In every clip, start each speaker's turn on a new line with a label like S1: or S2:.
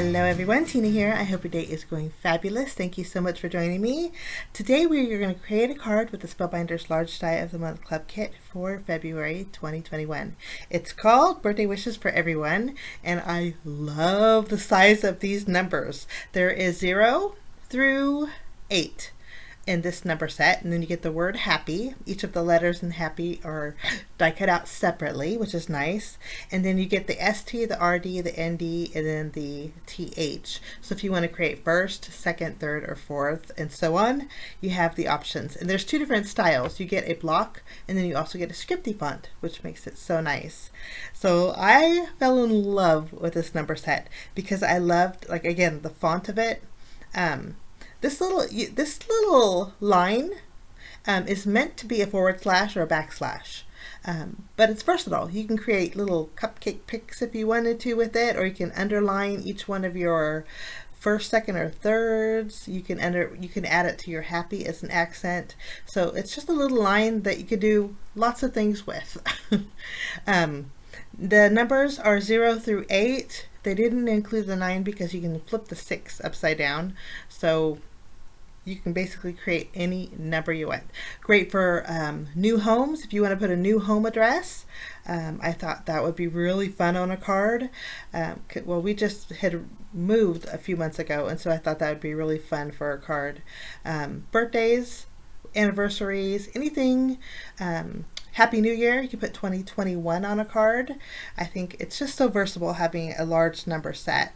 S1: Hello everyone, Tina here. I hope your day is going fabulous. Thank you so much for joining me. Today we are going to create a card with the Spellbinders Large Die of the Month Club Kit for February 2021. It's called Birthday Wishes for Everyone, and I love the size of these numbers. There is 0 through 8 in this number set, and then you get the word happy. Each of the letters in happy are die cut out separately, which is nice, and then you get the ST, the RD, the ND, and then the TH. So if you want to create first, second, third, or fourth, and so on, you have the options. And there's two different styles. You get a block, and then you also get a scripty font, which makes it so nice. So I fell in love with this number set because I loved, like, again, the font of it. This little line is meant to be a forward slash or a backslash, but it's versatile. You can create little cupcake pics if you wanted to with it, or you can underline each one of your first, second, or thirds. You can add it to your happy as an accent. So it's just a little line that you could do lots of things with. The numbers are 0 through 8. They didn't include the 9 because you can flip the 6 upside down. So you can basically create any number you want. Great for new homes. If you want to put a new home address, I thought that would be really fun on a card. Well, we just had moved a few months ago, and so I thought that would be really fun for a card. Birthdays, anniversaries, anything. Happy New Year, you can put 2021 on a card. I think it's just so versatile having a large number set.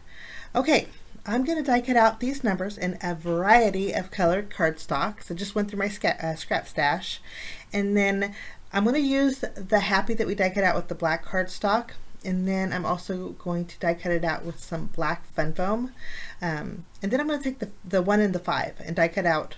S1: Okay, I'm going to die cut out these numbers in a variety of colored cardstock. So just went through my scrap stash. And then I'm going to use the happy that we die cut out with the black cardstock. And then I'm also going to die cut it out with some black fun foam. And then I'm going to take the 1 and the 5 and die cut out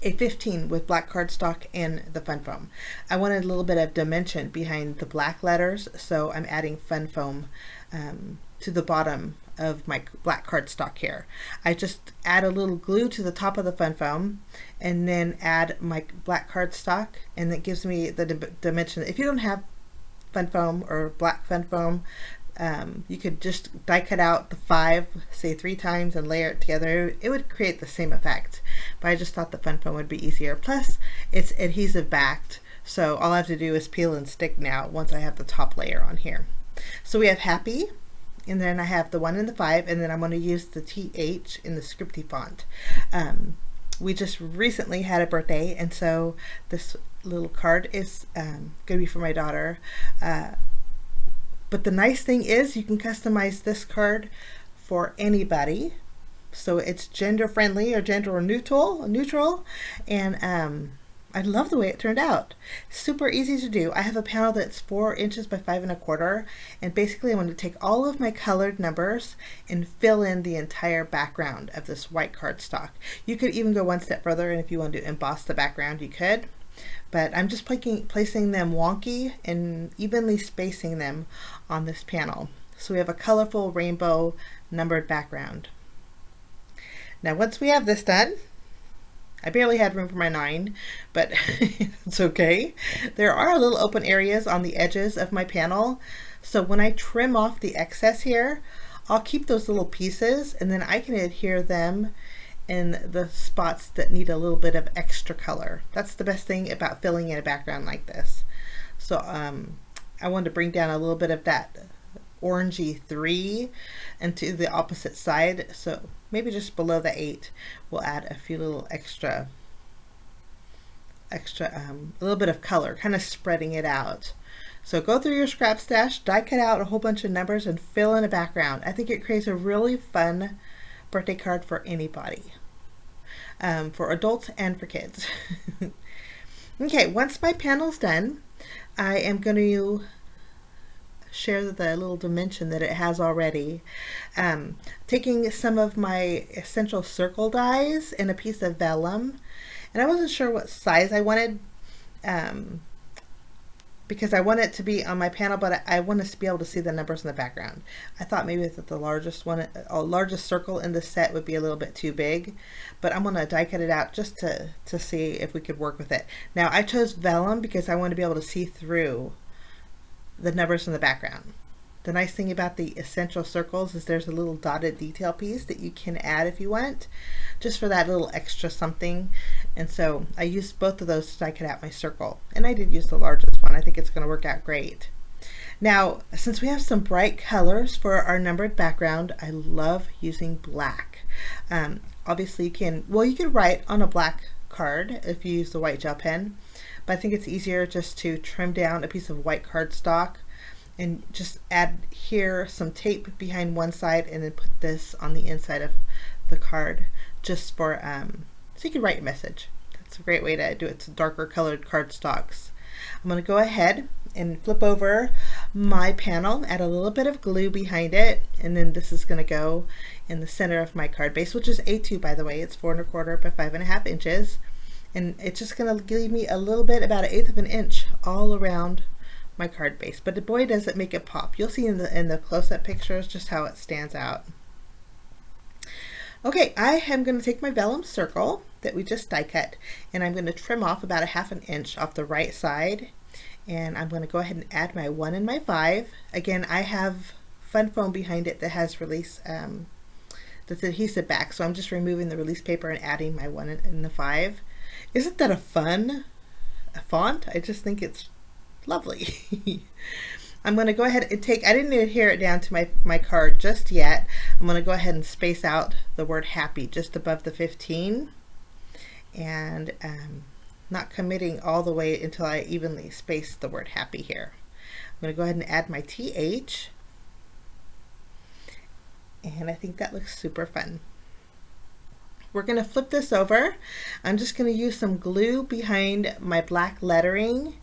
S1: a 15 with black cardstock and the fun foam. I wanted a little bit of dimension behind the black letters, so I'm adding fun foam to the bottom of my black cardstock here. I just add a little glue to the top of the fun foam and then add my black cardstock, and that gives me the dimension. If you don't have fun foam or black fun foam, you could just die cut out the 5, say 3 times, and layer it together. It would create the same effect, but I just thought the fun foam would be easier. Plus, it's adhesive backed, so all I have to do is peel and stick now once I have the top layer on here. So we have happy, and then I have the 1 and the 5, and then I'm going to use the TH in the scripty font. We just recently had a birthday, and so this little card is going to be for my daughter. But the nice thing is you can customize this card for anybody. So it's gender friendly or gender neutral, and I love the way it turned out. Super easy to do. I have a panel that's 4 inches by 5 1/4, and basically I want to take all of my colored numbers and fill in the entire background of this white cardstock. You could even go one step further, and if you want to emboss the background, you could. But I'm just placing them wonky and evenly spacing them on this panel. So we have a colorful rainbow numbered background. Now once we have this done, I barely had room for my 9, but it's okay. There are little open areas on the edges of my panel. So when I trim off the excess here, I'll keep those little pieces, and then I can adhere them in the spots that need a little bit of extra color. That's the best thing about filling in a background like this. So I wanted to bring down a little bit of that orangey 3 into the opposite side. So maybe just below the 8, we'll add a few little extra a little bit of color, kind of spreading it out. So go through your scrap stash, die cut out a whole bunch of numbers, and fill in a background. I think it creates a really fun birthday card for anybody, for adults and for kids. Okay, once my panel's done, I am going to share the little dimension that it has already. Taking some of my essential circle dies and a piece of vellum, and I wasn't sure what size I wanted, because I want it to be on my panel, but I want us to be able to see the numbers in the background. I thought maybe that the largest circle in the set would be a little bit too big, but I'm going to die cut it out just to see if we could work with it. Now I chose vellum because I want to be able to see through the numbers in the background. The nice thing about the essential circles is there's a little dotted detail piece that you can add if you want, just for that little extra something. And so I used both of those to die cut out my circle. And I did use the largest one. I think it's going to work out great. Now, since we have some bright colors for our numbered background, I love using black. Obviously you can write on a black card if you use the white gel pen, but I think it's easier just to trim down a piece of white cardstock and just add here some tape behind one side and then put this on the inside of the card just for so you can write a message. That's a great way to do it to darker colored cardstocks. I'm going to go ahead and flip over my panel, add a little bit of glue behind it, and then this is going to go in the center of my card base, which is A2 by the way. It's 4 1/4 by 5.5 inches, and it's just going to give me a little bit, about 1/8 of an inch all around my card base, but boy does it make it pop. You'll see in the close-up pictures just how it stands out. Okay, I am going to take my vellum circle that we just die cut, and I'm going to trim off about 1/2 inch off the right side, and I'm going to go ahead and add my 1 and my 5. Again, I have fun foam behind it that has release that's adhesive back, so I'm just removing the release paper and adding my 1 and the 5. Isn't that a font? I just think it's lovely. I'm going to go ahead and I didn't adhere it down to my card just yet. I'm going to go ahead and space out the word happy just above the 15, and not committing all the way until I evenly space the word happy here. I'm going to go ahead and add my TH, and I think that looks super fun. We're going to flip this over. I'm just going to use some glue behind my black lettering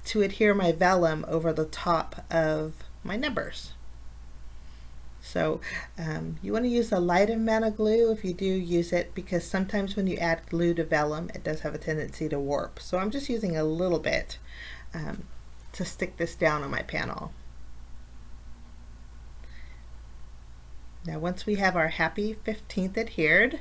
S1: to adhere my vellum over the top of my numbers. So you want to use a light amount of glue if you do use it, because sometimes when you add glue to vellum it does have a tendency to warp. So I'm just using a little bit to stick this down on my panel. Now once we have our happy 15th adhered,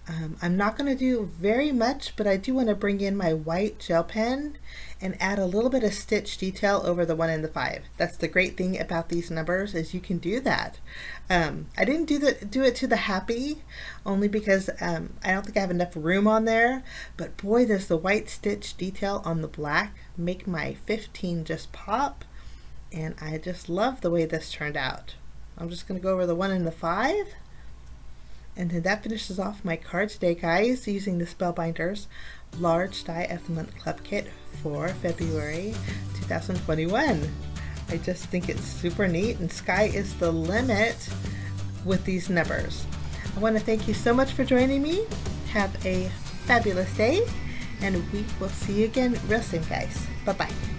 S1: I'm not going to do very much, but I do want to bring in my white gel pen and add a little bit of stitch detail over the 1 and the 5. That's the great thing about these numbers, is you can do that. I didn't do it to the happy only because I don't think I have enough room on there, but boy does the white stitch detail on the black make my 15 just pop, and I just love the way this turned out. I'm just going to go over the 1 and the 5. And then that finishes off my card today, guys, using the Spellbinders Large Die of the Month Club Kit for February 2021. I just think it's super neat, and sky is the limit with these numbers. I want to thank you so much for joining me. Have a fabulous day, and we will see you again real soon, guys. Bye-bye.